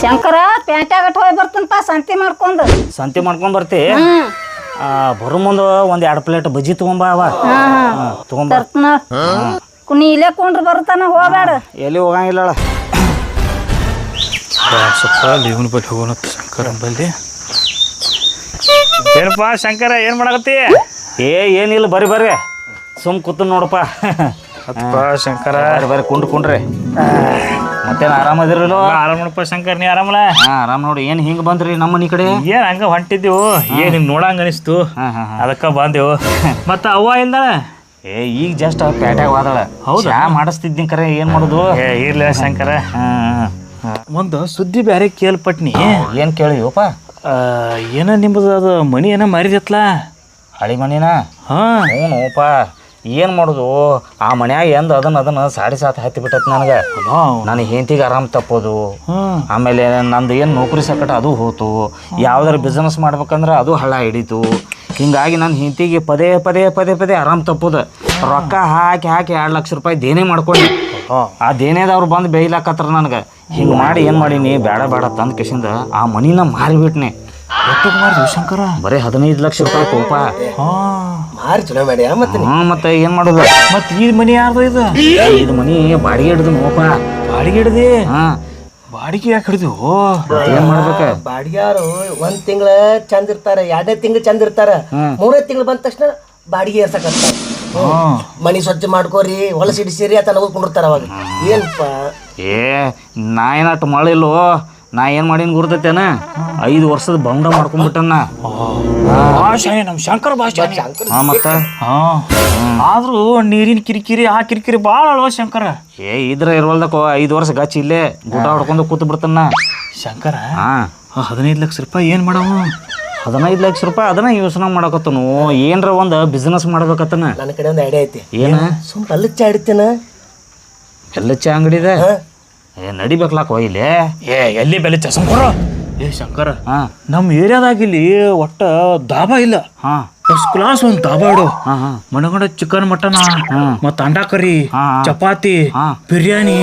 ಶಂಕರ ಪ್ಯಾಂಟ್ಯಾಗಟ್ ಹೋಗಿ ಬರ್ತನಪ್ಪ ಸಂತಿ ಮಾಡ್ಕೊಂಡು. ಸಂತಿ ಮಾಡ್ಕೊಂಡ್ ಬರ್ತಿ. ಬರೋ ಮುಂದೆ ಒಂದ್ 2 ಪ್ಲೇಟ್ ಬಜ್ಜಿ ತಗೊಂಬ. ಅವ ತಗೊಂಬ ನೀ ಇಲ್ಲೇ ಕೊಂಡ್ರು ಬರ್ತಾನ, ಹೋಗ್ಬೇಡ. ಎಲ್ಲಿ ಹೋಗಂಗಿಲ್ಲ. ಸ್ವಲ್ಪ ಲೀವನ್ ಬಲ್ಲಿ ಹೋಗೋಣ ಶಂಕರನ್ ಬಲ್ಲಿ. ಏನಪ್ಪ ಶಂಕರ ಏನ್ ಮಾಡಕತ್ತಿ? ಏನಿಲ್ಲ, ಬರ್ರಿ ಸುಮ್ ಕೂತ ನೋಡಪ್ಪ. ಶಂಕರ ಬರ್ರಿ ಕುಂಡ್ರಿ. ಮತ್ತೇನು ಆರಾಮದಿರಲ್ಲ? ಆರಾಮ್ ನೋಡಪ್ಪ ಶಂಕರ್, ನೀ ಆರಾಮಲ್ಲ? ಆರಾಮ್ ನೋಡಿ. ಏನ್ ಹಿಂಗ ಬಂದ್ರಿ ನಮ್ಮ ಮನಿ ಕಡೆ? ಏನ್ ಹಂಗ ಹೊಂಟಿದ್ದೆವು, ಏನ್ ನಿಮ್ ನೋಡಂಗ ಅನಿಸ್ತು, ಅದಕ್ಕ ಬಂದೆವು. ಮತ್ತ ಅವ್ವ ಇಲ್ದಾಳ? ಈಗ ಜಸ್ಟ್ ಪ್ಯಾಟ್ಯಾಗ ಹೋದಳ. ಹೌದಾ? ಮಾಡಿಸ್ತಿದ್ದೀನಿ ಕರೆ, ಏನ್ ಮಾಡುದು? ಇರ್ಲ ಶಂಕರ, ಒಂದು ಸುದ್ದಿ ಬ್ಯಾರೆ ಕೇಳ್ಪಟ್ನಿ. ಏನ್ ಕೇಳಿವಪ್ಪ? ಏನ ನಿಮ್ಮದು ಅದು ಮನಿ ಏನ ಮಾರಿದತ್ಲ? ಹಳಿ ಮನಿನ? ಹ್ಞೂನಪ್ಪ. ಏನು ಮಾಡೋದು, ಆ ಮನ್ಯಾಗ ಎಂದ ಅದನ್ನ ಸಾಡಿ ಸಾತ್ ಹತ್ತಿ ಬಿಟ್ಟತ್ ನನಗೆ. ನನಗೆ ಹೆಂಡತಿಗೆ ಆರಾಮ್ ತಪ್ಪೋದು, ಆಮೇಲೆ ನಂದು ಏನು ನೌಕರಿ ಸಕಟ ಅದು ಹೋತು, ಯಾವ್ದಾರು ಬಿಸ್ನೆಸ್ ಮಾಡ್ಬೇಕಂದ್ರೆ ಅದು ಹಳ್ಳ ಹಿಡೀತು. ಹಿಂಗಾಗಿ ನನ್ನ ಹೆಂಡತಿಗೆ ಪದೇ ಪದೇ ಪದೇ ಪದೇ ಆರಾಮ್ ತಪ್ಪೋದು. ರೊಕ್ಕ ಹಾಕಿ 2 ಲಕ್ಷ ರೂಪಾಯಿ ದೇನೇ ಮಾಡ್ಕೊಂಡು ಆ ದೇನೇದವ್ರು ಬಂದು ಬೇಯ್ಲಾಕತ್ರ ನನಗೆ. ಹಿಂಗೆ ಮಾಡಿ ಏನು ಮಾಡೀನಿ, ಬೇಡ ತಂದು ಕಿಶಿಂದ ಆ ಮನಿನ ಮಾರಿಬಿಟ್ನೆ. ಎಷ್ಟಕ್ಕೆ ಮಾರಿದ್ವಿ ಶಂಕರ? ಬರೀ 15 ಲಕ್ಷ ರೂಪಾಯಿ ಕೋಪ. ಮತ್ತೆ ಏನ್ ಮಾಡೋದು? ಮತ್ತೆ ಈ ಮನಿ ಯಾರ್ದು? ಇದು ಮನಿ ಬಾಡಿಗೆ ಹಿಡ್ದು ನೋಪ. ಬಾಡಿಗೆ ಹಿಡ್ದಿ? ಬಾಡಿಗೆ ಯಾಕೆ ಹಿಡ್ದು? ಏನ್ ಮಾಡ್ಬೇಕ? ಬಾಡಿಗೆಯಾರು 1 ತಿಂಗಳ ಚಂದ ಇರ್ತಾರ, 2ನೇ ತಿಂಗಳು ಚಂದ ಇರ್ತಾರ, 3ನೇ ತಿಂಗಳು ಬಂದ ತಕ್ಷಣ ಬಾಡಿಗೆ ಏರ್ಸಕತ್ತಾರ. ಮನಿ ಸ್ವಚ್ಛ ಮಾಡ್ಕೋರಿ, ಹೊಲಸ ಹಿಡಿಸಿರಿ ಅಂತ ನಗೋದ್ಕೊಂಡಿರ್ತಾರ. ಅವಾಗ ಏನಪ್ಪ ನಾ ಏನಾಟ ಮಾಡಿಲ್ಲೋ, ನಾ ಏನ್ ಮಾಡೀನಿ ಗುರ್ತೈತೇನ? 5 ವರ್ಷದ ಬಂಡ ಮಾಡ್ಕೊಂಡ್ಬಿಟ್ಟನ್ನ. ನಮ್ ಶಂಕರ ಭಾಷೆ. ಮತ್ತ ಆದ್ರೂ ನೀರಿನ ಕಿರಿಕಿರಿ ಆ ಕಿರಿಕಿರಿ ಬಾಳ ಅಲ್ವ ಶಂಕರ? ಇದ್ರ ಇರ್ವಲ್ದಕ್ಕೋ 5 ವರ್ಷ ಗಚ್ಚ ಇಲ್ಲೇ ಗುಟ ಹೊಡ್ಕೊಂಡು ಕೂತ್ ಬಿಡ್ತಾನ ಶಂಕರ. 15 ಲಕ್ಷ ರೂಪಾಯಿ ಏನ್ ಮಾಡವು? 15 ಲಕ್ಷ ರೂಪಾಯಿ ಅದನ್ನ ಯೋಚನೆ ಮಾಡಕತ್ತನು. ಏನ್ರ ಒಂದು ಬಿಸ್ನೆಸ್ ಮಾಡ್ಬೇಕತ್ತನ. ನನ್ನ ಕಡೆ ಒಂದು ಐಡಿಯಾ ಐತಿ. ಏನ? ಸುಮ್ ಅಲ್ಲ ಚಾ ಹಿಡಿತೇನ. ಎಲ್ಲ ಚಾ ಅಂಗಡಿದೆ ನಡಿಬೇಕಲಾಕೋ ಇಲ್ಲಿ. ಎಲ್ಲಿ ಬೆಲೆ ಚಸಂಕೊರ? ಶಂಕರ, ನಮ್ ಏರಿಯಾದಾಗಿಲ್ಲಿ ಒಟ್ಟ ದಾಬಾ ಇಲ್ಲ. ಫಸ್ಟ್ ಕ್ಲಾಸ್ ಒಂದು ದಾಬಾ ಇಡು. ಮನಗಂಡ ಚಿಕನ್ ಮಟನ್ ಮತ್ತ ಅಂಡಾ ಕರಿ, ಚಪಾತಿ, ಬಿರಿಯಾನಿ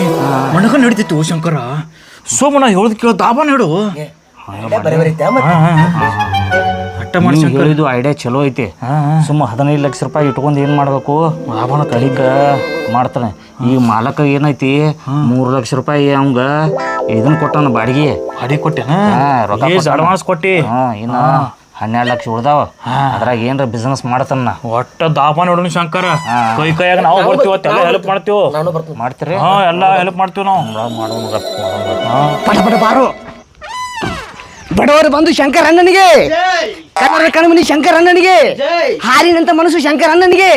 ಮನಗಂಡ ನಡಿತಿತ್ತು ಶಂಕರ. ಸೋಮನ ಹೇಳ್ದ ಕೇಳೋ ದಾಬಾ ನೀಡು. ಇದು ಐಡಿಯಾ ಚಲೋ ಐತಿ. ಸುಮ್ಮ 15 ಲಕ್ಷ ರೂಪಾಯಿ ಇಟ್ಕೊಂಡು ಏನ್ ಮಾಡ್ಬೇಕು? ಲಾಭನ ಕಡಿಕ ಮಾಡ್ತಾನೆ. ಈ ಮಾಲಕ ಏನೈತಿ 3 ಲಕ್ಷ ರೂಪಾಯಿ ಅವಂಗ ಇದನ್ನ ಕೊಟ್ಟಾನ ಬಾಡಿಗೆ. ಕೊಟ್ಟೆನ? ರೊಕ್ಕ ಅಡ್ವಾನ್ಸ್ ಕೊಟ್ಟಿ. ಇನ್ನ 12 ಲಕ್ಷ ಉಳ್ದಾವ. ಅದ್ರಾಗ ಏನ್ರ ಬಿಸ್ನೆಸ್ ಮಾಡ್ತಾನ. ಒಟ್ಟ ದಾಬಾ ನೋಡೋಣ ಶಂಕರ. ಕೈಯಾಗ ನಾವು ಬರ್ತೀವಿ, ಎಲ್ಲ ಹೆಲ್ಪ್ ಮಾಡ್ತೀವಿ. ಮಾಡ್ತೀರಿ? ಎಲ್ಲ ಹೆಲ್ಪ್ ಮಾಡ್ತೀವಿ ನಾವು. ಬಾರು ಬಡವರು ಬಂದು ಶಂಕರ ಅಣ್ಣನಿಗೆ, ಕನ್ನಡ ಕಣ್ಮನಿ ಶಂಕರ ಅಣ್ಣನಿಗೆ, ಹಾರಿನಂತ ಮನಸ್ಸು ಶಂಕರ ಅಣ್ಣನಿಗೆ.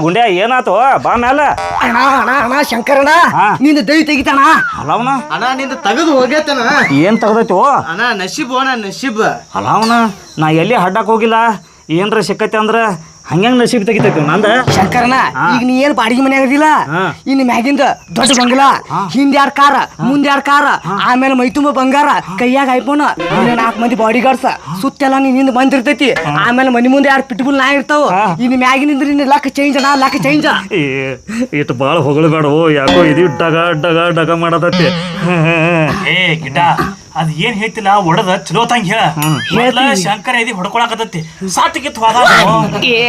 ಗುಂಡ್ಯಾ ಏನಾತು? ಬಾ ಮ್ಯಾಲ. ಅಣ್ಣ ಅಣ್ಣ ಅಣ್ಣ ಶಂಕರಣ್ಣ, ನಿಂದ ದೈ ತೆಗಿತಾನ. ಅಲವನ ಅಣ್ಣ ನಿಂದ ತೆಗೆದು ಹೋಗ್ಯತನ. ಏನ್ ತೆಗ್ದೈತಿ? ಅಣ್ಣ ನಶೀಬ್ ಅಣ್ಣ ನಶೀಬ್. ಅಲವನ ನಾ ಎಲ್ಲಿ ಹಡ್ಡಕ್ ಹೋಗಿಲ್ಲ. ಏನ್ರ ಸಿಕ್ಕೈತಿ ಅಂದ್ರ ಹಂಗ್ಯಾಂಗ ನಸೀಬ್ ತೆಗಿತೈತಿ ನಂದ? ಶಂಕರನ, ಈಗ ನೀ ಏನ್ ಬಾಡಿಗೆ ಮನೆ ಆಗದಿಲ್ಲ, ಇನ್ನು ಮ್ಯಾಗಿಂದ ದೊಡ್ಡ ಬಂಗ್ಲಾ, ಹಿಂದ್ 2 ಕಾರ, ಮುಂದ್ 2 ಕಾರ, ಆಮೇಲೆ ಮೈ ತುಂಬ ಬಂಗಾರ, ಕೈಯಾಗ ಐಫೋನ್, 4 ಮಂದಿ ಬಾಡಿ ಗಾರ್ಡ್ಸ್, ಸುತ್ತೆಲ್ಲ ನೀನ್ ಹಿಂದ್ ಬಂದಿರ್ತೈತಿ. ಆಮೇಲೆ ಮನಿ ಮುಂದೆ 2 ಪಿಟ್ಬುಲ್ ನಾಯಿ ಇರ್ತಾವ. ಇನ್ನು ಮ್ಯಾಗಿನಿಂದ ನಿನ್ನ ಲಕ್ ಚೇಂಜ್ ಅಣ್ಣ, ಲಕ್ ಚೇಂಜ್. ಇಟ್ಟು ಬಾಳ ಹೊಗಳಬೇಡ, ಯಾಕೋ ಇದು ಡಗ ಡಗ ಡಗ ಮಾಡತೈತಿ. ಗಿಡ ಅದ್ ಏನ್ ಹೇಳ್ತಿಲ್ಲ, ಒಡದ ಚಲೋ ತಂಗ ಹೇಳ. ಶಂಕರ ಇದಿ ಹೊಡ್ಕೊಳಕತ್ತೈತಿ, ಸಾತಿಗಿತ್ತು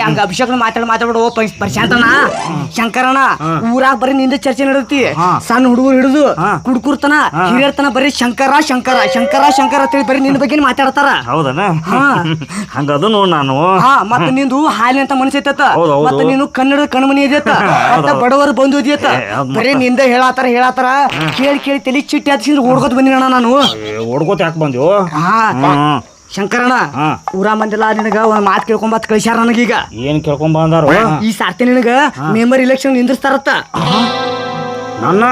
ಹಂಗ ಅಭಿಷೇಕ್ ಮಾತಾಡ್ಬಿಡು ಪ್ರಶಾಂತನ. ಶಂಕರನ ಊರಾಗ ಬರೀ ನಿಂದ ಚರ್ಚೆ ನಡೆದೈತಿ. ಸಣ್ಣ ಹುಡುಗರು ಹಿಡಿದು ಕುಡ್ಕುರ್ತನ ಹಿರಿಯರ್ತನ ಬರೀ ಶಂಕರ ಶಂಕರ ಶಂಕರ ಶಂಕರ ಅಂತೇಳಿ ಬರೀ ನಿನ್ನ ಬಗ್ಗೆ ಮಾತಾಡ್ತಾರ. ಹೌದನ? ಹಂಗದು ನೋಡ್ ನಾನು. ಮತ್ತ ನಿಂದು ಹಾಲಿನಂತ ಮನಸ್ಸು ಐತತ್ತ. ಮತ್ತ ನೀನು ಕನ್ನಡದ ಕಣ್ಮನಿ ಇದೆಯತ್ತ, ಬಡವರು ಬಂದು ಇದೆಯತ್ತ. ಬರೀ ನಿಂದ ಹೇಳಾತಾರ ಕೇಳಿ ಕೇಳಿ ತಲೆ ಚಿಟ್ಟಿ ಹಚ್ಚಿಂದ್ರೆ ಓಡ್ಕೋತ ಬಂದಿನ ನಾನು. ಓಡ್ಕೋತ ಯಾಕೆ ಬಂದ್ಯೋ? ಶಂಕರಣ್ಣ, ಊರ ಮಂದಿಲ್ಲ ನಿನಗ ಒಂದ್ ಮಾತು ಕೇಳ್ಕೊಂಬತ್ ಕಳಿಸ್ಯಾರ ನನಗೀಗ. ಏನ್ ಕೇಳ್ಕೊಂಡ್ ಬಂದಾರ? ಈ ಸಾರ್ತಿ ನಿನಗ ಮೆಂಬರ್ ಇಲೆಕ್ಷನ್ ನಿಂದಿರ್ತಾರತ್ತ. ನನ್ನ?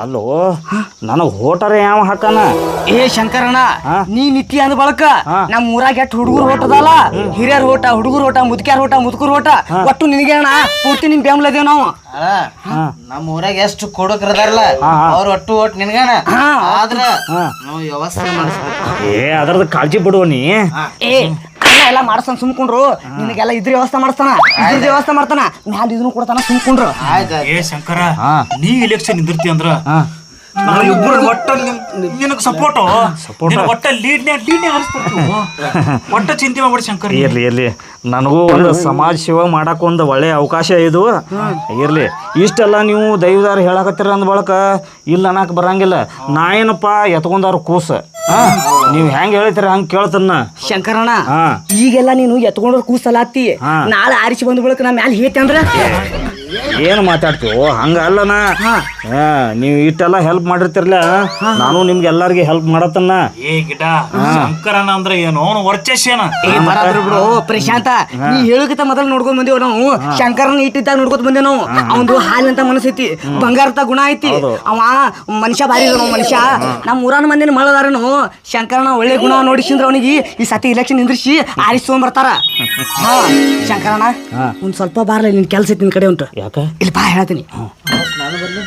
ಅಲ್ಲೋ, ನನಗ್ ಹೋಟರ ಯಾವ ಹಾಕನ? ಶಂಕರಣ್ಣ, ನೀ ನಿತ್ತಿ ಅಂದ ಬಳಕ ನಮ್ ಊರಾಗ ಎಷ್ಟ್ ಹುಡುಗರು ಓಟದಲ್ಲ, ಹಿರಿಯರ್ ಓಟ, ಹುಡುಗರು ಓಟ, ಮುದುಕ್ಯಾರ ಓಟ, ಮುದುಕರು ಓಟ, ಒಟ್ಟು ನಿನಗೆ ಅಣ್ಣ ಪೂರ್ತಿ ನಿನ್ ಬೆಂಬಲದೇವ್ ನಾವು. ನಮ್ ಊರಾಗ ಎಷ್ಟು ಕೊಡಕರದಾರಲ್ಲ ಅವ್ರ ಒಟ್ಟು ಒಟ್ಟು ನಿನ್ಗಾನ. ಆದ್ರ ನಾವು ವ್ಯವಸ್ಥೆ ಮಾಡಿಸ್ಬೇಕು. ಅದ್ರದ್ದು ಕಾಳಜಿ ಬಿಡುವ ನೀ. ಎಲ್ಲ ಮಾಡ್ತಾನ, ಸುಮ್ಕೊಂಡ್ರು. ನಿನಗೆಲ್ಲ ಇದ್ರ ವ್ಯವಸ್ಥೆ ಮಾಡ್ತಾನ, ಮ್ಯಾಲ ಇದನ್ನು ಕೊಡ್ತಾನ, ಸುಮ್ಕೊಂಡ್ರು. ಶಂಕರ, ನೀ ಎಲೆಕ್ಷನ್ ನಿಂದಿರ್ತಿ ಅಂದ್ರ ನಾವು ಇಬ್ಬರು ಒಟ್ಟ ನಿನಗೆ ಸಪೋರ್ಟು ಒಟ್ಟ ಲೀಡ್ನೇ ಹರಿಸ್ಬೇಕು ಒಟ್ಟ ಚಿಂತೆ ಮಾಡ್ಬಿಡಿ ಶಂಕರ್. ಇರ್ಲಿ ನನಗೂ ಒಂದು ಸಮಾಜ ಸೇವೆ ಮಾಡಕ್ಕೆ ಒಂದು ಒಳ್ಳೆಯ ಅವಕಾಶ ಇದು. ಇರ್ಲಿ ಇಷ್ಟೆಲ್ಲ ನೀವು ದೈವದಾರ ಹೇಳಕತ್ತೀರ ಅಂದ ಬಳಕ ಇಲ್ಲ ಅನ್ನಕ್ಕೆ ಬರಂಗಿಲ್ಲ. ನಾ ಏನಪ್ಪ ಎತ್ಕೊಂಡಾರ ಕೂಸ ನೀವು ಹೆಂಗೆ ಹೇಳ್ತೀರ ಹಂಗೆ ಕೇಳ್ತನ್ನ ಶಂಕರಣ್ಣ. ಈಗೆಲ್ಲ ನೀನು ಎತ್ಕೊಂಡ್ರ ಕೂಸಲಾತಿ, ನಾಳೆ ಆರಿಸಿ ಬಂದ ಬಳಿಕ ನಾ ಮ್ಯಾಲ ಹೇತೆ ಅಂದ್ರ ಏನು ಮಾತಾಡ್ತೀವೋ ಹಂಗ ಅಲ್ಲನ. ನೀವು ಇಷ್ಟೆಲ್ಲ ಹೆಲ್ಪ್ ಮಾಡಿರ್ತಿರ್ಲ, ನಾನು ನಿಮ್ಗೆ ಎಲ್ಲಾರ್ಗಿ ಹೆಲ್ಪ್ ಮಾಡತ್ತನ್ನ. ಏ ಗಿಡ ಶಂಕರಣ್ಣ ಅಂದ್ರೆ ಏನು ಅವನು ವರ್ಚಸ್ಸೇನ ಬಿಡು ಪ್ರಶಾಂತ. ನೀ ಹೇಳೋಕಿಂತ ಮೊದಲು ನೋಡ್ಕೊಂಡ್ ಬಂದೇವ್ ನಾವು. ಶಂಕರನ ಇಟ್ಟಿದ್ದಾಗ ನೋಡ್ಕೊತ ಬಂದೇವ್ ನಾವು. ಅವಂದು ಹಾಲಿನಂತ ಮನಸ್ಸೈತಿ, ಬಂಗಾರದ ಗುಣ ಐತಿ. ಅವ ಮನುಷ್ಯ ಭಾರಿ ಇದ ಮನುಷ್ಯ. ನಮ್ಮ ಊರಾನ ಮಂದಿನ ಮಳದಾರನು ಶಂಕರನ ಒಳ್ಳೆ ಗುಣ ನೋಡಿಸಿಂದ್ರ ಅವನಿಗೆ ಈ ಸತಿ ಇಲೆಕ್ಷನ್ ನಿಂದ್ರಿಸಿ ಆರಿಸ್ಕೊಂಡ್ ಬರ್ತಾರ. ಶಂಕರಣ್ಣ ಒಂದ್ ಸ್ವಲ್ಪ ಬಾರ್ಲ, ನಿನ್ ಕೆಲ್ಸ ಐತಿ ನಿನ್ ಕಡೆ ಉಂಟು. ಯಾಕೆ ಇಲ್ಲಿ ಬಾ ಹೇಳ್ತೀನಿ.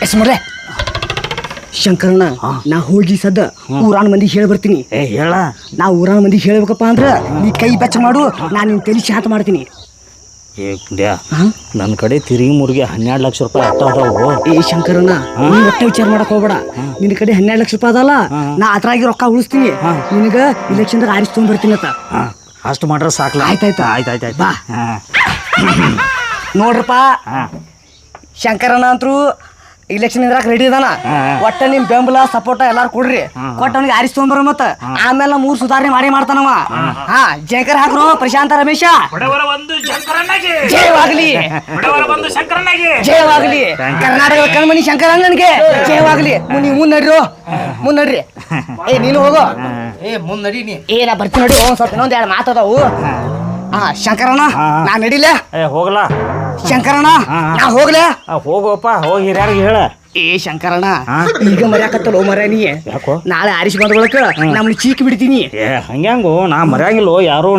ಎಸ್ಮರ್ರೆ ಶಂಕರಣ್ಣ, ನಾ ಹೋಗಿ ಸದ್ದ ಊರಾನ ಮಂದಿಗೆ ಹೇಳಿ ಬರ್ತೀನಿ. ಹೇಳ ನಾ ಊರಾನ ಮಂದಿಗೆ ಹೇಳ್ಬೇಕಪ್ಪ ಅಂದ್ರ ನೀ ಕೈ ಬೆಚ್ಚ ಮಾಡು, ನಾನು ನಿನ್ ತಲೆ ಶಾಂತ ಮಾಡ್ತೀನಿ. ನನ್ನ ಕಡೆ ತಿರುಗಿ ಮುರುಗಿ 12 ಲಕ್ಷ ರೂಪಾಯಿ ಅಟ್ಟ ಅದಾವು. ಏ ಶಂಕರಣ್ಣ, ನೀ ಒಟ್ಟೆ ವಿಚಾರ ಮಾಡಕ್ ಹೋಗ್ಬೇಡ. ನಿನ್ ಕಡೆ 12 ಲಕ್ಷ ರೂಪಾಯಿ ಅದಲ್ಲ, ನಾ ಅದ್ರಾಗಿ ರೊಕ್ಕ ಉಳಿಸ್ತೀನಿ. ನಿನಗ ಇಲೆಕ್ಷನ್ದಾಗ ಆರಿಸ್ಕೊಂಡ್ ಬರ್ತೀನಿ ಅಂತ. ಅಷ್ಟು ಮಾಡ್ರೆ ಸಾಕ್ಲ. ಆಯ್ತಾಯ್ತು ಬಾ ನೋಡ್ರಪ್ಪ. ಶಂಕರಣ್ಣ ಅಂತರೂ ಇಲೆಕ್ಷನ್ ಇದ್ರಾಕ ರೆಡಿ ಇದಾನ. ಒಟ್ಟ ನಿಮ್ ಬೆಂಬಲ ಸಪೋರ್ಟ್ ಎಲ್ಲಾರು ಕೊಡ್ರಿ. ಕೊಟ್ಟ ಅವನಿಗೆ ಆರಿಸ್ಕೊಂಬರ ಮತ್ತ ಆಮೇಲೆ 3 ಸುಧಾರಣೆ ಮಾಡ್ತಾನವ. ಜಯಕರ್ ಹಾಕ್ರು ಪ್ರಶಾಂತ ರಮೇಶ. ಜಯವಾಗ್ಲಿ ಜಯವಾಗ್ಲಿ. ಕರ್ನಾಟಕದ ಕಣ್ಮಣಿ ಶಂಕರಣ್ಣನಿಗೆ ಜಯವಾಗ್ಲಿ. ನೀವು ಮುನ್ನಡ್ರಿ. ಏ ನೀನು ಹೋಗೋ. ಮುಂದಡಿ ನೀ. ಏನ ಬರ್ತೀನಿ ನೋಡಿ. ಸ್ವಲ್ಪ ಇನ್ನೊಂದ್ 2 ಮಾತದಾವು. ಶಂಕರಣ್ಣ ನಾ ನಡಿಲ್ಲ. ಹೋಗಲ್ಲ ಶಂಕರಣ್ಣ ನಾ ಹೋಗ್ಲೆ. ಹೋಗಪ್ಪ, ಹೋಗಿ ಹಿರಿಯರಿಗೆ ಹೇಳ. ಏ ಶಂಕರಣ್ಣ, ಈಗ ಮರ್ಯಾಕತ್ತಲ್ಲ ಮರ ನೀ. ಯಾಕೋ ನಾಳೆ ಆರಿಸಿ ಬಂದ ಬಳಕ ನಮ್ಗೆ ಚೀಕಿ ಬಿಡ್ತೀನಿ. ಹಂಗ್ಯಾಂಗು ನಾ ಮರ್ಯಾಂಗಿಲ್ಲ. ಯಾರು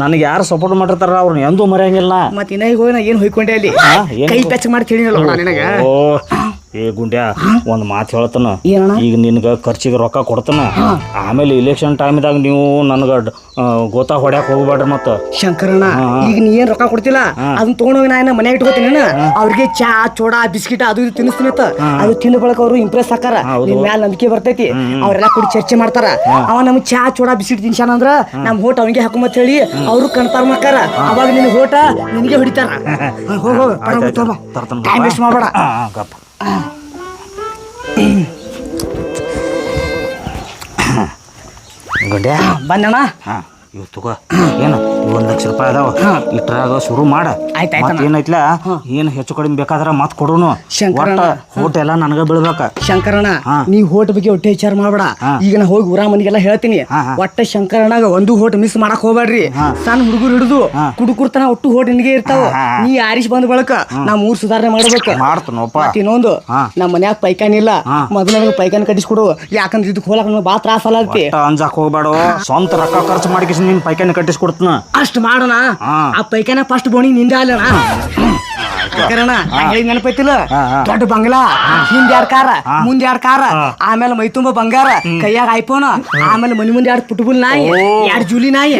ನನಗೆ ಯಾರು ಸಪೋರ್ಟ್ ಮಾಡಿರ್ತಾರ ಅವ್ರನ್ನ ಎಂದೂ ಮರ್ಯಾಂಗಿಲ್ಲ. ಮತ್ ಇನ್ನ ಈಗ ಹೋಗಿ ನಾ ಏನ್ ಹೊಯ್ಕೊಂಡೆ ಅಲ್ಲಿ ಕೈ ಟಚ್ ಮಾಡಿ ತಿಳಿನಲ್ಲ ನಿನಗ. ಏ ಗುಂಡ್ಯಾ, ಒಂದ್ ಮಾತು ಹೇಳ್ತಾನ. ಈಗ ನಿನ್ಗ ಖರ್ಚಿಗೆ ರೊಕ್ಕ ಕೊಡ್ತಾನ. ಆಮೇಲೆ ಇಲೆಕ್ಷನ್ ಟೈಮ್ದಾಗ ನೀವು ನನಗ ಗೋತಾ ಹೊಡ್ಯಾಕ್ ಹೋಗ್ಬೇಡ್ರಿ. ಮತ್ತ ಶಂಕರಣ್ಣ, ಈಗ ನೀ ಏನ್ ರೊಕ್ಕ ಕೊಡ್ತಿಲ್ಲ ಅದನ್ನ ತಗೊಂಡೋಗಿ ನಾ ಮನ್ಯಾಗ ಇಟ್ಕೋತೀನಿ. ಅವ್ರಿಗೆ ಚಾ ಚೋಡಾ ಬಿಸ್ಕಿಟ್ ಅದು ಇದು ತಿನ್ನಿಸ್ತೀನಿ. ಅದು ತಿಂದ ಬಳಕ ಅವ್ರು ಇಂಪ್ರೆಸ್ ಆಕಾರ, ನಿನ್ ಮ್ಯಾಲ ನಂಬಿಕೆ ಬರ್ತೈತಿ. ಅವ್ರೆಲ್ಲ ಕೂಡಿ ಚರ್ಚೆ ಮಾಡ್ತಾರ. ಅವ ನಮ್ಗ್ ಚಾ ಚೋಡಾ ಬಿಸ್ಕಿಟ್ ತಿನ್ಸಾನ ಅಂದ್ರ ನಮ್ ಹೋಟ ಅವನಿಗೆ ಹಾಕೊಂಬತ್ ಹೇಳಿ ಅವ್ರು ಕಣ್ತಾರ ಮಕ್ಕಾರ. ಅವಾಗ ನಿನ್ ಹೋಟ ನಿನಗೆ ಹೊಡಿತಾರ. ಟೈಮ್ ವೇಸ್ಟ್ ಮಾಡ್ಬೇಡ. ಗುಂಡ್ಯಾ ಬನ್ನಣ್ಣ, ಇವ್ ತಗೋ. ಏನು 1 ಲಕ್ಷ ರೂಪಾಯಿ ಅದಾವ. ಇಟ್ರಾಗ ಶುರು ಮಾಡ. ಏನೈತ್ಲ ಏನ್ ಹೆಚ್ಚು ಕಡಿಮೆ ಬೇಕಾದ್ರ ಮತ್ ಕೊಡುನು. ಹೋಟ ಎಲ್ಲ ನನಗ ಬೀಳ್ಬೇಕ. ಶಂಕರಣ್ಣ, ನೀ ಹೋಟ್ ಬಗ್ಗೆ ಒಟ್ಟೆ ವಿಚಾರ ಮಾಡ್ಬೇಡ. ಈಗ ನಾ ಹೋಗಿ ಊರ ಮನಿಗೆಲ್ಲ ಹೇಳ್ತೀನಿ. ಒಟ್ಟ ಶಂಕರಣ್ಣಗ ಒಂದು ಹೋಟ್ ಮಿಸ್ ಮಾಡಕ್ ಹೋಗ್ಬೇಡ್ರಿ. ಸಣ್ಣ ಹುಡುಗರು ಹಿಡಿದು ಕುಡುಕುರ್ತನ ಒಟ್ಟು ಹೋಟ್ ನಿನಗೆ ಇರ್ತಾವ. ನೀ ಆರಿಸಿ ಬಂದ ಬಳಕ ನಾ 3 ಸುಧಾರಣೆ ಮಾಡ್ಬೇಕು. ಇನ್ನೊಂದು, ನಮ್ಮ ಮನ್ಯಾಗ ಪೈಖಾನಿ ಇಲ್ಲ. ಮೊದಲ ನನಗೆ ಪೈಖಾನಿ ಕಟ್ಟಿಸ್ಕೊಡು. ಯಾಕಂದ್ರೆ ಇದಕ್ಕೆ ಹೋಲಕ್ ನನಗೆ ಬಾ ತ್ರಾಸ ಅಲ್ಲತಿ. ಅಂಜಾಕ್ ಹೋಗ್ಬೇಡ. ಸ್ವಂತ ರೊಕ್ಕ ಖರ್ಚು ಮಾಡಿ ನಿನ್ ಪೈಖಾನಿ ಕಟ್ಟಿಸ್ಕೊಡ್ತನ. ಅಷ್ಟು ಮಾಡೋಣ. ಆ ಪೈಖಾನ ಫಸ್ಟ್ ಬೋಣಿ ನಿಂದ ಅಲ್ಲಣ. ನೆನಪೈತಿಲ್ಲ, ದೊಡ್ಡ ಬಂಗ್ಲಾ, ಹಿಂದ್ 2 ಕಾರ, ಮುಂದ್ 2 ಕಾರ, ಆಮೇಲೆ ಮೈ ತುಂಬ ಬಂಗಾರ, ಕೈಯಾಗ ಐಫೋನ್, ಆಮೇಲೆ ಮನಿ ಮುಂದೆ 2 ಪುಟ್ಬುಲ್ ನಾಯಿ, 2 ಜೂಲಿ ನಾಯಿ.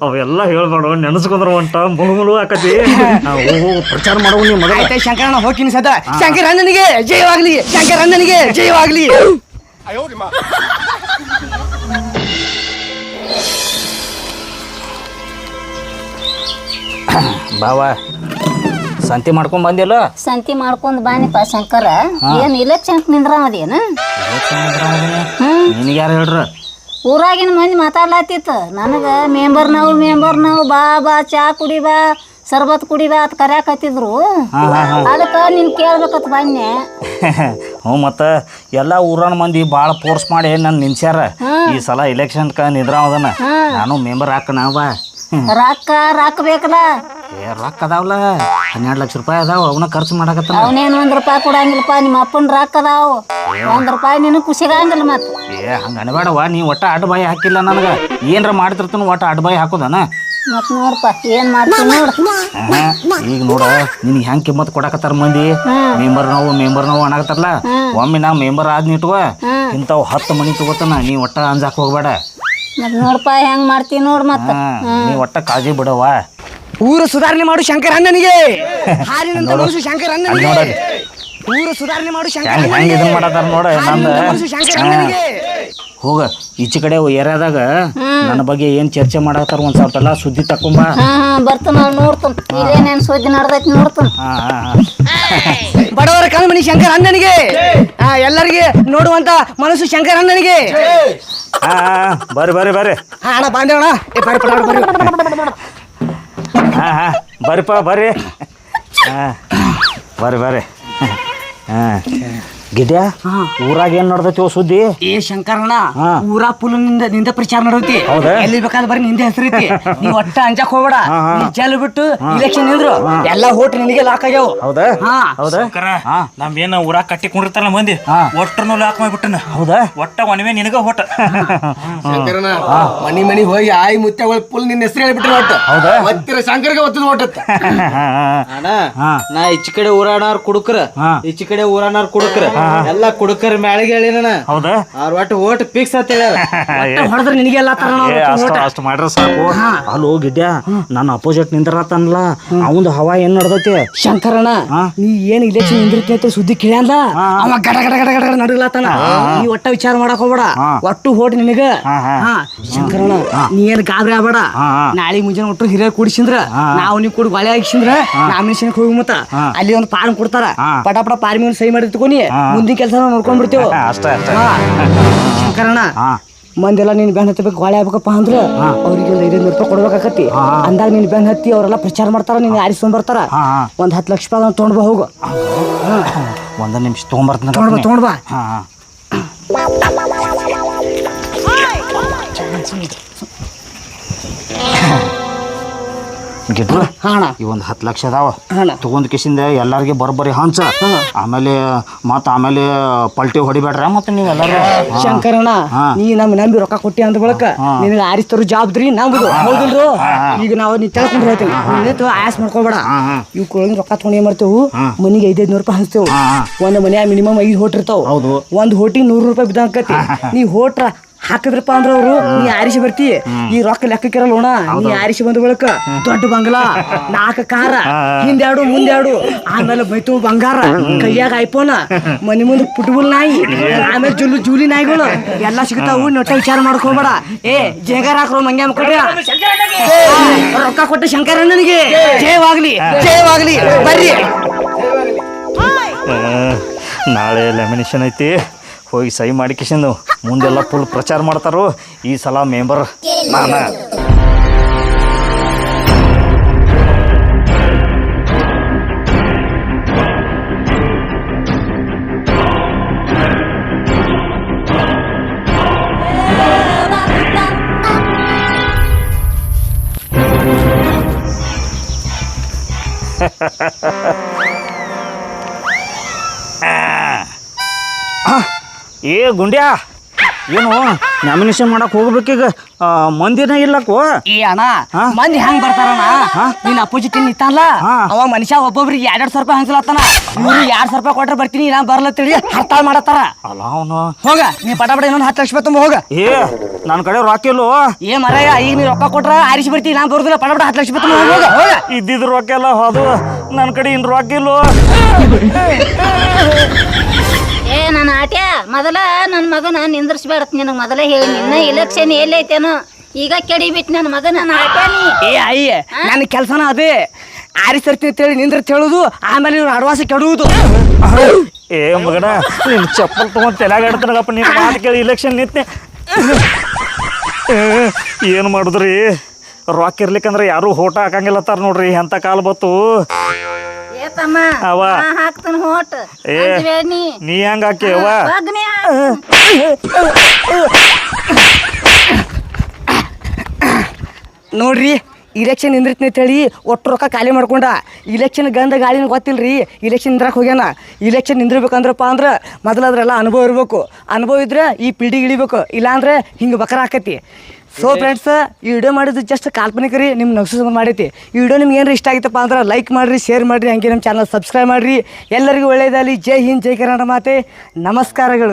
ಅವೆಲ್ಲ ಹೇಳ್ಬೇಡ, ನೆನಸ್ಕೊಂಡ್ರ ಒಂಟ ಮುಳುಮುಳು ಆಕತಿ. ಪ್ರಚಾರ ಮಾಡೋ ನೀವು ಮೊದಲ. ಆಯ್ತಾ ಶಂಕರಣ್ಣ, ಹೋಗ್ತೀನಿ ಸದಾ. ಶಂಕರಣ್ಣನಿಗೆ ಜಯವಾಗ್ಲಿ, ಶಂಕರಣ್ಣನಿಗೆ ಜಯವಾಗ್ಲಿ. ಬಾವ ಸಂತಿ ಮಾಡ್ಕೊಂಡ್ ಬಂದಿಲ್ಲ? ಸಂತಿ ಮಾಡ್ಕೊಂಡ್ ಬಾನಿಪ್ಪ ಶಂಕರ. ಏನ್ ಇಲೆಕ್ಷನ್ ನಿಂದ್ರಾಮದೇನ? ನಿನಗೆ ಯಾರು ಹೇಳ್ರ? ಊರಾಗಿನ ಮಂದಿ ಮಾತಾಡ್ಲಾತಿತ್ತು ನನಗ. ಮೆಂಬರ್ ನಾವು ಬಾ ಚಾ ಕುಡಿ ಬಾ, ಸರ್ಬತ್ ಕುಡಿ ಬಾ ಅಂತ ಕರ್ಯಾಕತ್ತಿದ್ರು. ಅದಕ್ಕ ನಿನ್ ಕೇಳ್ಬೇಕತ್ ಬನ್ನೆ. ಹ್ಞೂ, ಮತ್ತ ಎಲ್ಲಾ ಊರನ ಮಂದಿ ಭಾಳ ಫೋರ್ಸ್ ಮಾಡಿ ನನ್ ನಿನ್ಸ್ಯಾರ. ಈ ಸಲ ಇಲೆಕ್ಷನ್ ನಿಂದ್ರಾಮದನ. ನಾನು ಮೆಂಬರ್ ಹಾಕನ. ಬಾ. ರೊಕ್ಕ ಬೇಕಲ್ಲ. ರೊಕ್ಕ ಅದಾವಲ್ಲ, 12 ಲಕ್ಷ ರೂಪಾಯಿ ಅದಾವ. ಅವನ್ನ ಖರ್ಚು ಮಾಡಕತ್ತ. ಅವನೇನು 1 ರೂಪಾಯಿ ಕೊಡಂಗಿಲ್ಲಪ್ಪ. ನಿಮ್ಮ ಅಪ್ಪನ ರೊಕ್ಕ ಅದಾವ. 1 ರೂಪಾಯಿ ನಿನ್ ಖುಷಿಗಾಂಗಿಲ್ಲ. ಮತ್ ಹಂಗ ಅನ್ಬೇಡವ. ನೀ ಒಟ್ಟ ಅಡ್ಬಾಯಿ ಹಾಕಿಲ್ಲ ನನಗ. ಏನ್ರ ಮಾಡ್ತಿರ್ತಾನ ಒಟ್ಟ ಅಡ್ಬಾಯಿ ಹಾಕೋದನ. ಮತ್ ನೋಡಪ್ಪ ಏನ್ ಮಾಡ್ತೀನಿ ನೋಡ. ಈಗ ನೋಡ, ನಿನ್ಗೆ ಹೆಂಗ್ ಕಿಮ್ಮತ್ ಕೊಡಕತ್ತಾರ ಮಂದಿ. ಮೆಂಬರ್ ನಾವು ಅನ್ನಕತ್ತಾರಲ್ಲ. ಒಮ್ಮೆ ನಾ ಮೆಂಬರ್ ಆದ್ನಿ ಇಟ್ಕೋ, ಇಂಥವ್ 10 ಮನಿ ತಗೋತಾನ. ನೀ ಒಟ್ಟ ಅಂಜಾಕ್ ಹೋಗ್ಬೇಡ. ಮತ್ ನೋಡಪ್ಪ ಹೆಂಗ್ ಮಾಡ್ತೀನಿ ನೋಡ್. ಮತ್ತ ನೀ ಒಟ್ಟ ಕಾಳಜಿ ಬಿಡವ. ಊರು ಸುಧಾರಣೆ ಮಾಡು ಶಂಕರಣ್ಣನಿಗೆ. ಹಾಲಿನಂತ ಶಂಕರಣ್ಣನಿಗೆ. ಊರು ಸುಧಾರಣೆ ಮಾಡು ಶಂಕರ ಹೆಂಗ್ ಹೆಂಗ್ ಇದನ್ ಮಾಡತ್ತಾರ ನೋಡ ನಂದ ಶಂಕರ ಅಣ್ಣನಿಗೆ. ಹೋಗ ಈಚೆ ಕಡೆ ಏರಿಯಾದಾಗ ನನ್ನ ಬಗ್ಗೆ ಏನ್ ಚರ್ಚೆ ಮಾಡತ್ತಾರ ಒಂದ್ ಸ್ವಲ್ಪ ಎಲ್ಲ ಸುದ್ದಿ ತಕೊಂಬ. ಬರ್ತಾನ ನೋಡ್ತಾನ ಇಲ್ಲೇನೇನ್ ಸುದ್ದಿ ನಡ್ದೈತಿ ನೋಡ್ತಾನ. ಬಡವರ ಕಣ್ಮಣಿ ಶಂಕರ ಅಣ್ಣನಿಗೆ, ಎಲ್ಲರಿಗೆ ನೋಡುವಂತ ಮನಸ್ಸು ಶಂಕರ ಅಣ್ಣನಿಗೆ. ಬರ್ರಿ ಬರ್ರಿ ಬರ್ರಿ. ಅಣ್ಣ ಬಾಂಧವಣ್ಣ ಬರ್ರಿ. ಬರ್ರಿಪ್ಪ ಬರ್ರಿ. ಬರ್ರಿ ಬರ್ರಿ. ಗಿಡ್ಯಾ ಊರಾಗ ಏನ್ ನಡ್ದೈತಿ ಸುದ್ದಿ? ಏ ಶಂಕರಣ್ಣ, ಊರ ಫುಲ್ ನಿಂದ ಪ್ರಚಾರ ನಡೈತಿ. ಎಲ್ಲಿ ಬೇಕಾದ್ರೆ ಬರೀ ನಿಂದೆ ಹೆಸರೈತಿ. ನೀವ್ ಒಟ್ಟ ಅಂಜಾಕ್ ಹೋಗ್ಬೇಡ. ಜಲ್ ಬಿಟ್ಟು ಇಲೆಕ್ಷನ್ ನಿಂದ್ರು ಎಲ್ಲಾ ಹೋಟ್ ನಿನಗೆ ಲಾಕ್ ಆಗ್ಯಾವ. ಹೌದಾ? ಹೌದಾ? ನಮ್ಗೇನ ಊರಾಗ ಕಟ್ಟಿಕೊಂಡಿರ್ತಾರ ಮಂದಿ ಒಟ್ಟನು ಲಾಕ್ ಮಾಡ್ಬಿಟ್ಟನ. ಹೌದಾ? ಒಟ್ಟ ಒಣವೆ ನಿನಗ ಹೊಟ್ಟ. ಶಂಕರನ ಮನಿ ಮನಿ ಹೋಗಿ ಆಯಿ ಮುತ್ತೆಗಳು ಫುಲ್ ನಿನ್ನ ಹೆಸರು ಹೇಳ್ಬಿಟ್ರೆ ಒಟ್ಟ. ಹೌದಾ? ಒತ್ತಿರ ಶಂಕರ್ಗೆ ಒತ್ತದ ಒಟ್ಟತ್ತ. ಅಣ್ಣ ನಾ ಈಚೆ ಕಡೆ ಊರಾಣಾರ್ ಕುಡುಕ್ರ, ಈಚೆ ಕಡೆ ಊರಾಣಾರ್ ಕುಡುಕ್ರ, ಎಲ್ಲಾ ಕುಡುಕರ್ ಮ್ಯಾಳಿಗೆ ಹೇಳಿನ. ಹೌದಾ? ಅವ್ರ ಒಟ್ಟು ಓಟ್ ಫಿಕ್ಸ್ ಅಂತ ಹೇಳ್ಯಾರ. ಹೊಡೆದ್ರೆ ನಿನಗೆ ಎಲ್ಲ ಅಷ್ಟು ಮಾಡ್ರ ಸಾಕು. ಅಲ್ಲೋ ಗಿಡ್ಯಾ, ನನ್ನ ಅಪೋಸಿಟ್ ನಿಂದ್ರತನ್ಲ ಅವಂದು ಹವಾ ಏನ್ ನಡ್ದೈತಿ? ಶಂಕರಣ್ಣ, ನೀ ಏನ್ ಇಲೆಕ್ಷನ್ ನಿಂದಿರ್ತಿ ಅಂತ ಸುದ್ದಿ ಕೇಳ್ಯಲ್ಲ, ಅವ ಗಡ ಗಡ ಗಡ ಗಡ ನಡಗ್ಲಾತಾನ. ನೀ ಒಟ್ಟ ವಿಚಾರ ಮಾಡಕ್ ಹೋಗ್ಬೇಡ, ಒಟ್ಟು ಹೋಟ್ ನಿನಗ. ಶಂಕರಣ್ಣ, ನೀ ಏನ್ ಗಾಬರಿ ಆಗ್ಬೇಡ. ನಾಳೆ ಮುಂಜಾನೆ ಒಟ್ಟು ಹಿರಿಯರ್ ಕೂಡಿಸಿಂದ್ರ ನಾವು ನೀವು ಕೂಡ ಬಾಳೆ ಹಾಕಿಸಿಂದ್ರ ನಾಮಿನೇಷನ್ ಹೋಗಿ ಮತ್ತ ಅಲ್ಲಿ ಒಂದು ಫಾರ್ಮ್ ಕೊಡ್ತಾರ. ಪಟ ಪಟ ಫಾರ್ಮ್ ಸಹಿ ಮಾಡಿ ತಗೊಂಡಿ ಮುಂದಿನ ಕೆಲಸ ನೋಡ್ಕೊಂಡ್ಬಿಡ್ತೇವ. ಶಂಕರಣ್ಣ, ಮಂದೆಲ್ಲ ನೀನ್ ಬೆನ್ ಹತ್ತಬೇಕು ಗಾಳಿ ಆಗ್ಬೇಕಪ್ಪ ಅಂದ್ರ ಅವ್ರಿಗೆ ಒಂದು 500 ರೂಪಾಯಿ ಕೊಡ್ಬೇಕಾಕತಿ. ಅಂದಾಗ ನೀನ್ ಬೆನ್ ಹತ್ತಿ ಅವರೆಲ್ಲ ಪ್ರಚಾರ ಮಾಡ್ತಾರ, ನೀನ್ ಆರಿಸ್ಕೊಂಡ್ ಬರ್ತಾರ. ಒಂದ್ 10 ಲಕ್ಷ ರೂಪಾಯಿ ತೊಗೊಂಡ್ ಬಾ ಹೋಗು. ಒಂದ ನಿಮಿಷ ತಗೊಂಡ್ಬರ್ತೀನಿ. ತೊಗೊಂಡ್ ಬಾ. ಗಿಡ್ರು ಈ ಒಂದ್ 10 ಲಕ್ಷ ಅದಾವ. ತಗೊಂಡ್ ಕಿಸಿಂದ ಎಲ್ಲಾರ್ಗೆ ಬರೋಬ್ಬರಿ ಹಂಚ. ಆಮೇಲೆ ಪಲ್ಟಿ ಹೊಡಿಬೇಡ್ರ ಮತ್ತೆ ನೀವೆಲ್ಲಾರು. ಶಂಕರಣ್ಣ, ನೀ ನಂಬಿ ರೊಕ್ಕ ಕೊಟ್ಟಿ ಅಂದ ಬಳಕ ನಿನಗೆ ಆರಿಸ್ತರು ಜವಾಬ್ದಾರಿ ನಂಬುದು ಹೌದಿಲ್ರು. ಈಗ ನಾವು ನೀ ತಿಳ್ಕೊಂಡು ಹೇಳ್ತೇವೆ, ಆಯಾಸ್ ಮಾಡ್ಕೋಬೇಡ. ಇವ್ ಕೊಳಗಿನ ರೊಕ್ಕ ತಗೊಂಡ್ ಏನ್ ಮಾಡ್ತೇವು, ಮನಿಗೆ 500 ರೂಪಾಯಿ ಹಂಚ್ತೇವು. ಒಂದ್ ಮನ್ಯಾಗ ಮಿನಿಮಮ್ 5 ಹೋಟ್ ಇರ್ತಾವ. ಒಂದ್ ಹೋಟಿಗೆ 100 ರೂಪಾಯಿ ಬಿದ್ದಾಕತಿ. ನೀ ಹೋಟ್ರ ಹಾಕಿದ್ರಪ್ಪ ಅಂದ್ರ ಅವ್ರು ನೀ ಆರಿಸಿ ಬರ್ತಿ. ಈ ರೊಕ್ಕ ಲೆಕ್ಕಕ್ಕಿರಲ್ಲ. ನೀ ಆರಿಸಿ ಬಂದ ಬಳಕ ದೊಡ್ಡ ಬಂಗ್ಲಾ, 4 ಕಾರ, ಹಿಂದ್ಯಾಡು ಮುಂದ್ಯಾಡು, ಆಮೇಲೆ ಬೈತು ಬಂಗಾರ, ಕೈಯಾಗ ಐಫೋನ್, ಮನಿ ಮುಂದೆ ಫುಟ್ಬಾಲ್ ನಾಯಿ, ಆಮೇಲೆ ಜೂಲಿ ನಾಯಿಗಳು ಎಲ್ಲ ಸಿಗ್ತಾವು. ನೊಟ್ಟ ವಿಚಾರ ಮಾಡ್ಕೋಬೇಡ. ಏ ಜೇಗಾರ ಹಾಕ್ರು ಮಂಗ್ಯ ಕೊಟ್ಟ ರೊಕ್ಕ ಕೊಟ್ಟ ಶಂಕರಣ್ಣನಿಗೆ ಜಯವಾಗ್ಲಿ, ಜಯವಾಗ್ಲಿ. ಬರ್ರಿ. ನಾಳೆ ಲೆಮಿನೇಷನ್ ಐತಿ, ಹೋಗಿ ಸಹಿ ಮಾಡಿ ಕಿಶಿಂದು ಮುಂದೆಲ್ಲ ಫುಲ್ ಪ್ರಚಾರ ಮಾಡ್ತಾರೋ. ಈ ಸಲ ಮೆಂಬರ್ ನಾನು. ಏ ಗುಂಡ್ಯಾ, ಏನು ನಾಮಿನೇಷನ್ ಮಾಡಕ್ ಹೋಗ್ಬೇಕೀಗ? ಮಂದಿನ ಇಲ್ಲಕ್ಕೋ. ಏ ಅಣ್ಣ, ಮಂದಿ ಹೆಂಗ್ ಬರ್ತಾರಣ್ಣ? ನೀನ್ ಅಪೋಸಿಟ್ ನಿಂತಾನಲ್ಲ, ಅವ ಮನುಷ್ಯ ಒಬ್ಬೊಬ್ರಿಗೆ 200 ರೂಪಾಯಿ ಹಂಚಲತ್ತಾನ. ಇವ್ರು 200 ರೂಪಾಯಿ ಕೊಟ್ರೆ ಬರ್ತೀನಿ, ನಾ ಬರ್ಲತ್ತೇಳಿ ಹರ್ತಾಳ ಮಾಡತ್ತಾರ. ಅಲ್ಲ ಅವನು ಹೋಗ ನೀ ಪಟ ಇನ್ನೊಂದು 10 ಲಕ್ಷ ರೂಪಾಯಿ ತುಂಬ ಹೋಗ. ಏ ನನ್ನ ಕಡೆ ರೊಕ್ಕ ಇಲ್ಲೋ. ಏ ಮರಯ್ಯ, ಈಗ ನೀ ರೊಕ್ಕ ಕೊಟ್ರ ಆರಿಸಿ ಬರ್ತೀನಿ, ನಾ ಬರುದಿಲ್ಲ. ಪಟ 10 ಲಕ್ಷ ರೂಪಾಯಿ ತುಂಬ ಹೋಗ. ಹೋಗ. ಇದ್ದಿದ್ ರೊಕ್ಕ ಎಲ್ಲ ಹೋದು, ನನ್ನ ಕಡೆ ಇನ್ ರೊಕ್ಕ ಇಲ್ಲೋ. ಏ ನನ್ನ ಆಟ್ಯ, ಮೊದಲ ನನ್ನ ಮಗನ ನಿಂದ್ರಿಸ್ಬೇಡತ್. ನಿನಗೆ ಮೊದಲೇ ಹೇಳಿ, ನಿನ್ನ ಇಲೆಕ್ಷನ್ ಎಲ್ಲೈತೇನೋ, ಈಗ ಕೆಡಿಬಿಟ್ಟು ನನ್ನ ಮಗನ. ನನ್ನ ಆಟ್ಯಾನಿ ಏ ಅಯ್ಯ, ನನ್ನ ಕೆಲಸನ ಅದೇ. ಆರಿಸರ್ತಿ ಅಂತೇಳಿ ನಿಂದ್ರ ಹೇಳುದು, ಆಮೇಲೆ ಇವ್ರು ಅಡ್ವಾಸ ಕೆಡುವುದು. ಏ ಮಗನ, ನಿನ್ ಚಪ್ಪಲ್ ತಗೊಂಡ್ ತಲೆಯಾಗ ಆಡ್ತಾನಪ್ಪ. ನೀನು ಮಾತು ಕೇಳಿ ಇಲೆಕ್ಷನ್ ನಿಂತೆ. ಏನು ಮಾಡಿದ್ರಿ? ರೊಕ್ಕ ಇರ್ಲಿಕ್ಕಂದ್ರೆ ಯಾರು ಹೋಟ ಹಾಕಂಗಿಲ್ಲತ್ತಾರ ನೋಡ್ರಿ. ಎಂತ ಕಾಲ ಬತ್ತು. ಏ ತಮ್ಮ, ಹಾಕ್ತಾನ ಹೋಟ್. ನೀ ಹೆಂಗ ಹಾಕಿವ? ನೋಡ್ರಿ, ಇಲೆಕ್ಷನ್ ನಿಂದ್ರತ್ನ ಅಂತೇಳಿ ಒಟ್ಟು ರೊಕ್ಕ ಖಾಲಿ ಮಾಡ್ಕೊಂಡ. ಇಲೆಕ್ಷನ್ ಗಂಧ ಗಾಳಿನ ಗೊತ್ತಿಲ್ರಿ, ಇಲೆಕ್ಷನ್ ನಿಂದ್ರಕ್ಕೆ ಹೋಗ್ಯಾನ. ಇಲೆಕ್ಷನ್ ನಿಂದಿರ್ಬೇಕಂದ್ರಪ್ಪ ಅಂದ್ರೆ ಮೊದಲಾದ್ರೆಲ್ಲ ಅನುಭವ ಇರ್ಬೇಕು. ಅನುಭವ ಇದ್ರೆ ಈ ಪೀಳಿಗೆ ಇಳಿಬೇಕು, ಇಲ್ಲಾಂದ್ರೆ ಹಿಂಗೆ ಬಕರ ಆಕತಿ. ಸೊ ಫ್ರೆಂಡ್ಸ್, ಈ ವಿಡಿಯೋ ಮಾಡಿದ್ದು ಜಸ್ಟ್ ಕಾಲ್ಪನಿಕ ರೀ, ನಿಮ್ಮ ನಗ್ಸು ಮಾಡೈತಿ. ಈ ವಿಡಿಯೋ ನಿಮ್ಗೆ ಏನಾರ ಇಷ್ಟ ಆಗಿತ್ತಪ್ಪ ಅಂದ್ರೆ ಲೈಕ್ ಮಾಡಿರಿ, ಶೇರ್ ಮಾಡಿರಿ, ಹಂಗೆ ನಮ್ಮ ಚಾನಲ್ ಸಬ್ಸ್ಕ್ರೈಬ್ ಮಾಡಿರಿ. ಎಲ್ಲರಿಗೂ ಒಳ್ಳೆಯದಾಗಲಿ. ಜೈ ಹಿಂದ್, ಜೈ ಕರ್ನಾಟಕ ಮಾತೆ. ನಮಸ್ಕಾರಗಳು.